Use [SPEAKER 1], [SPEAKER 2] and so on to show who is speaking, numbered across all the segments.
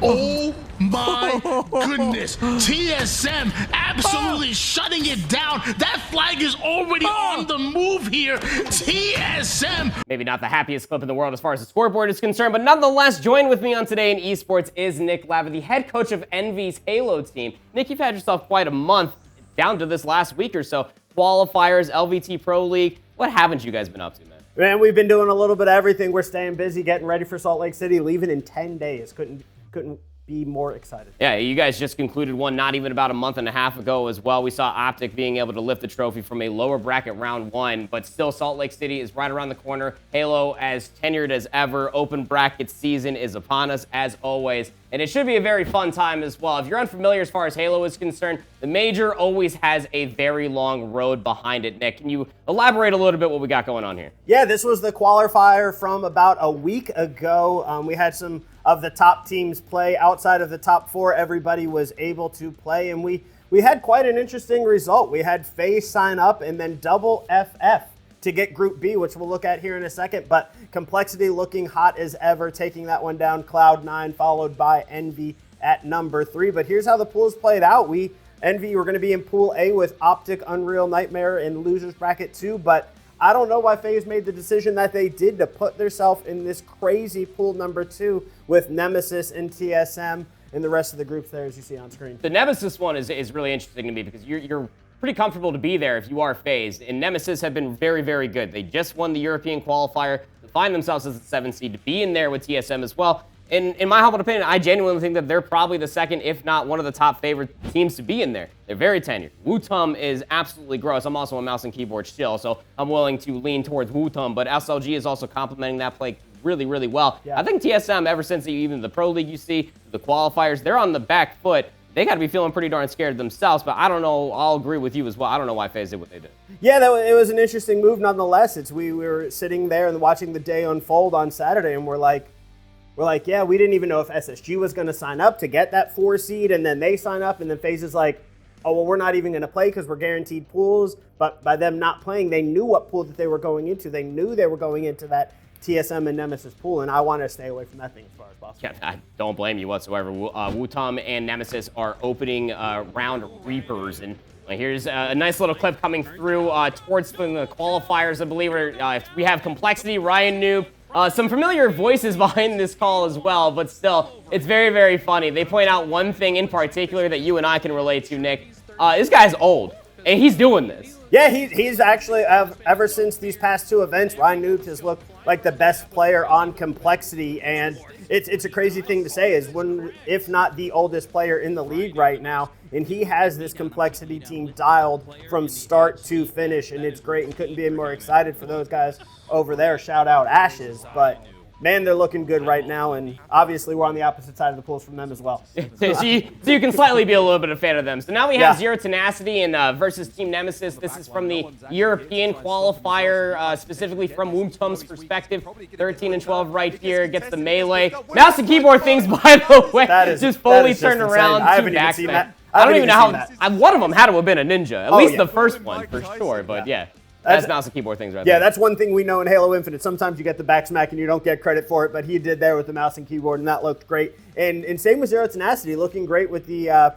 [SPEAKER 1] Oh my goodness. TSM absolutely shutting it down. That flag is already on the move here. TSM.
[SPEAKER 2] Maybe not the happiest clip in the world as far as the scoreboard is concerned, but nonetheless, join with me on Today in Esports is Nick Lavid, the head coach of Envy's Halo team. Nick, you've had yourself quite a month down to this last week or so. Qualifiers, LVT Pro League. What haven't you guys been up to, man?
[SPEAKER 3] Man, we've been doing a little bit of everything. We're staying busy, getting ready for Salt Lake City, leaving in 10 days. Couldn't be more excited.
[SPEAKER 2] Yeah, you guys just concluded one not even about a month and a half ago as well. We saw Optic being able to lift the trophy from a lower bracket round one, but still Salt Lake City is right around the corner. Halo as tenured as ever. Open bracket season is upon us as always, and it should be a very fun time as well. If you're unfamiliar as far as Halo is concerned, the major always has a very long road behind it. Nick, can you elaborate a little bit what we got going on here?
[SPEAKER 3] Yeah, this was the qualifier from about a week ago. We had some of the top teams play. Outside of the top four, everybody was able to play, and we had quite an interesting result. We had FaZe sign up and then double FF to get Group B, which we'll look at here in a second, but Complexity looking hot as ever, taking that one down. Cloud9 followed by Envy at number 3, but here's how the pools played out. Envy, we're going to be in Pool A with Optic, Unreal, Nightmare, and Losers Bracket 2, but I don't know why FaZe made the decision that they did to put themselves in this crazy pool number 2 with Nemesis and TSM and the rest of the groups there, as you see on screen.
[SPEAKER 2] The Nemesis one is really interesting to me because you're pretty comfortable to be there if you are FaZe, and Nemesis have been very, very good. They just won the European qualifier to find themselves as the 7th seed, to be in there with TSM as well. And in my humble opinion, I genuinely think that they're probably the second, if not one of the top favorite teams to be in there. They're very tenured. Wutum is absolutely gross. I'm also a mouse and keyboard shill, so I'm willing to lean towards Wutum, but SLG is also complementing that play really, really well. Yeah. I think TSM, ever since even the Pro League you see, the qualifiers, they're on the back foot. They got to be feeling pretty darn scared themselves, but I don't know. I'll agree with you as well. I don't know why FaZe did what they did.
[SPEAKER 3] Yeah, it was an interesting move nonetheless. We were sitting there and watching the day unfold on Saturday, and we're like, yeah, we didn't even know if SSG was going to sign up to get that 4 seed, and then they sign up, and then FaZe is like, oh, well, we're not even going to play because we're guaranteed pools. But by them not playing, they knew what pool that they were going into. They knew they were going into that TSM and Nemesis pool, and I want to stay away from that thing as far as possible.
[SPEAKER 2] Yeah, I don't blame you whatsoever. Wutum and Nemesis are opening round Reapers, and here's a nice little clip coming through towards the qualifiers, I believe. We have Complexity, Ryan Noob, some familiar voices behind this call as well, but still, it's very, very funny. They point out one thing in particular that you and I can relate to, Nick. This guy's old, and he's doing this.
[SPEAKER 3] Yeah, he's actually, ever since these past 2 events, Ryan Noob has looked like the best player on Complexity, and it's a crazy thing to say, is one, if not the oldest player in the league right now, and he has this Complexity team dialed from start to finish, and it's great, and couldn't be more excited for those guys over there. Shout out Ashes, but man, they're looking good right now, and obviously we're on the opposite side of the pools from them as well.
[SPEAKER 2] so you can slightly be a little bit of a fan of them. So now we have Zero Tenacity and versus Team Nemesis. This is from the European qualifier, specifically from Wutum's perspective. 13 and 12 right here, gets the melee. Mouse and keyboard things, by the way, just fully turned around.
[SPEAKER 3] I haven't even seen that.
[SPEAKER 2] I don't even know how. One of them had to have been a ninja, at least the first one for sure, but yeah. That's mouse and keyboard things right there.
[SPEAKER 3] Yeah, that's one thing we know in Halo Infinite. Sometimes you get the back smack and you don't get credit for it, but he did there with the mouse and keyboard, and that looked great. And same with Zero Tenacity, looking great with the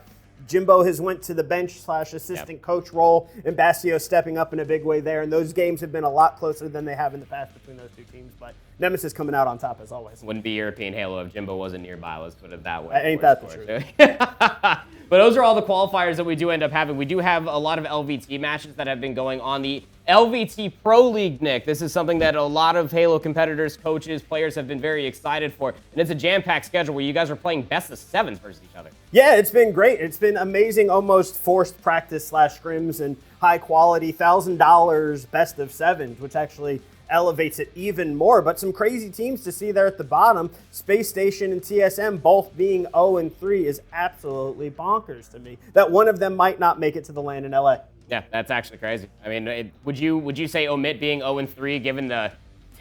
[SPEAKER 3] Jimbo has went to the bench / assistant coach role, and Bastio stepping up in a big way there. And those games have been a lot closer than they have in the past between those 2 teams. But Nemesis coming out on top as always.
[SPEAKER 2] Wouldn't be European Halo if Jimbo wasn't nearby, let's put it that way.
[SPEAKER 3] Ain't that the truth?
[SPEAKER 2] But those are all the qualifiers that we do end up having. We do have a lot of LVT matches that have been going on. The LVT Pro League, Nick, this is something that a lot of Halo competitors, coaches, players have been very excited for. And it's a jam-packed schedule where you guys are playing best of 7s versus each other.
[SPEAKER 3] Yeah, it's been great. It's been amazing, almost forced practice / scrims and high quality, $1,000 best of 7s, which actually elevates it even more. But some crazy teams to see there at the bottom. Spacestation and TSM both being 0-3 is absolutely bonkers to me. That one of them might not make it to the LAN in LA.
[SPEAKER 2] Yeah, that's actually crazy. I mean, would you say omit being 0-3 given the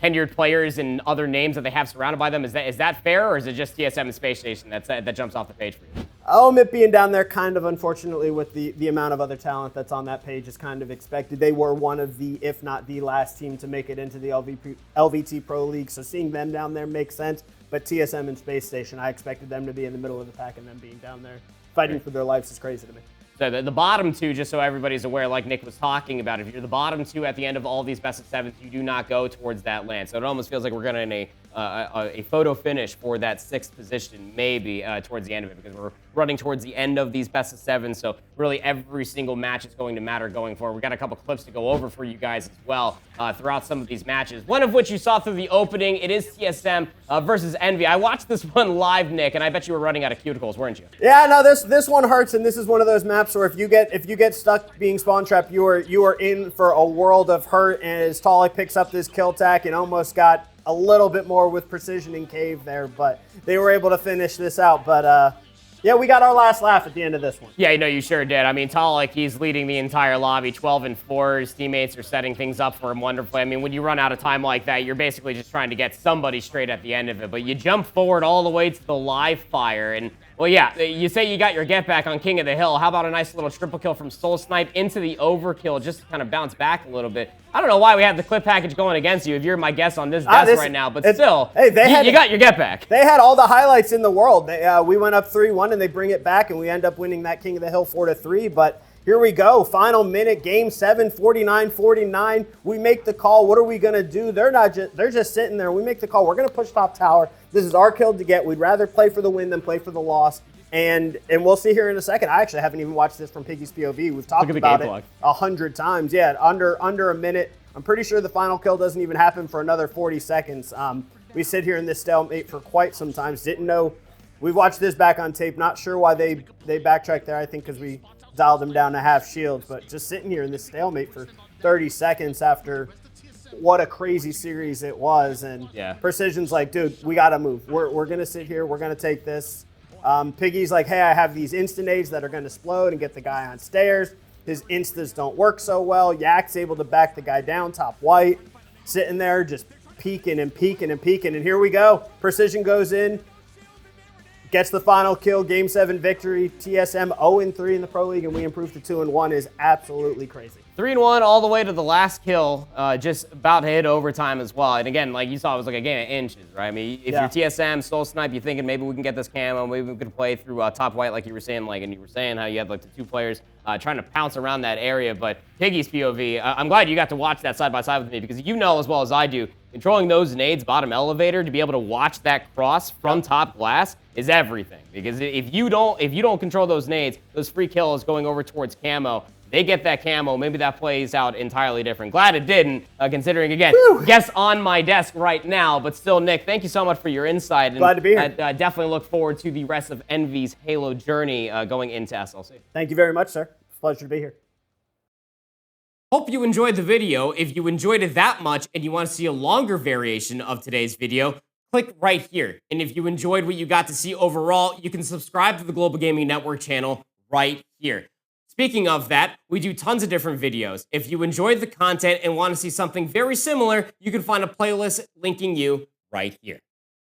[SPEAKER 2] tenured players and other names that they have surrounded by them? Is that fair, or is it just TSM and Space Station that jumps off the page for you?
[SPEAKER 3] Omit being down there, kind of unfortunately, with the amount of other talent that's on that page is kind of expected. They were one of the, if not the last team to make it into the LVT Pro League, so seeing them down there makes sense. but TSM and Space Station, I expected them to be in the middle of the pack, and them being down there fighting for their lives is crazy to me.
[SPEAKER 2] So the bottom two, just so everybody's aware, like Nick was talking about, if you're the bottom two at the end of all these best of sevens, you do not go towards that land. So it almost feels like we're going to a photo finish for that 6th position, maybe towards the end of it, because we're running towards the end of these best of sevens. So really every single match is going to matter going forward. We got a couple clips to go over for you guys as well throughout some of these matches. One of which you saw through the opening. It is TSM versus Envy. I watched this one live, Nick, and I bet you were running out of cuticles, weren't you?
[SPEAKER 3] Yeah, no, this one hurts, and this is one of those maps where if you get stuck being spawn trapped, you are in for a world of hurt. And as Tolly picks up this kill tack and almost got a little bit more with precision in cave there, but they were able to finish this out. But yeah, we got our last laugh at the end of this one.
[SPEAKER 2] Yeah, you sure did. I mean, Talik, he's leading the entire lobby, 12-4. His teammates are setting things up for him wonderfully. I mean, when you run out of time like that, you're basically just trying to get somebody straight at the end of it. But you jump forward all the way to the live fire, and well, yeah, you say you got your get back on King of the Hill. How about a nice little triple kill from Soul Snipe into the overkill, just to kind of bounce back a little bit. I don't know why we have the clip package going against you if you're my guest on this desk right now, but still, hey, you got your get back.
[SPEAKER 3] They had all the highlights in the world. We went up 3-1 and they bring it back, and we end up winning that King of the Hill 4-3. But here we go, final minute, game 7, 49-49. We make the call. What are we gonna do? They're just sitting there. We make the call. We're gonna push top tower. This is our kill to get. We'd rather play for the win than play for the loss. And we'll see here in a second. I actually haven't even watched this from Piggy's POV. We've talked about it 100 times. Yeah, under a minute. I'm pretty sure the final kill doesn't even happen for another 40 seconds. We sit here in this stalemate for quite some time. Didn't know. We've watched this back on tape. Not sure why they backtracked there. I think because we dialed them down to half shields. But just sitting here in this stalemate for 30 seconds after what a crazy series it was. And
[SPEAKER 2] yeah.
[SPEAKER 3] Precision's like, dude, we got to move. We're going to sit here. We're going to take this. Piggy's like, hey, I have these instant nades that are going to explode and get the guy on stairs. His instas don't work so well. Yak's able to back the guy down, top white, sitting there just peeking and peeking and peeking. And here we go. Precision goes in, gets the final kill, game 7 victory. TSM 0-3 in the Pro League, and we improve to 2-1 is absolutely crazy.
[SPEAKER 2] 3-1 all the way to the last kill, just about to hit overtime as well. And again, like you saw, it was like a game of inches, right? I mean, if you're TSM, Soul Snipe, you're thinking maybe we can get this camo, maybe we could play through top white like you were saying, and you were saying how you had like the 2 players trying to pounce around that area. But Piggy's POV, I'm glad you got to watch that side by side with me, because you know as well as I do, controlling those nades bottom elevator to be able to watch that cross from top glass is everything. Because if you don't control those nades, those free kills going over towards camo, they get that camo, maybe that plays out entirely different. Glad it didn't, considering, again, guess on my desk right now. But still, Nick, thank you so much for your insight. And
[SPEAKER 3] glad to be here.
[SPEAKER 2] I definitely look forward to the rest of Envy's Halo journey going into SLC.
[SPEAKER 3] Thank you very much, sir. It's a pleasure to be here.
[SPEAKER 2] Hope you enjoyed the video. If you enjoyed it that much and you want to see a longer variation of today's video, click right here. And if you enjoyed what you got to see overall, you can subscribe to the Global Gaming Network channel right here. Speaking of that, we do tons of different videos. If you enjoyed the content and want to see something very similar, you can find a playlist linking you right here.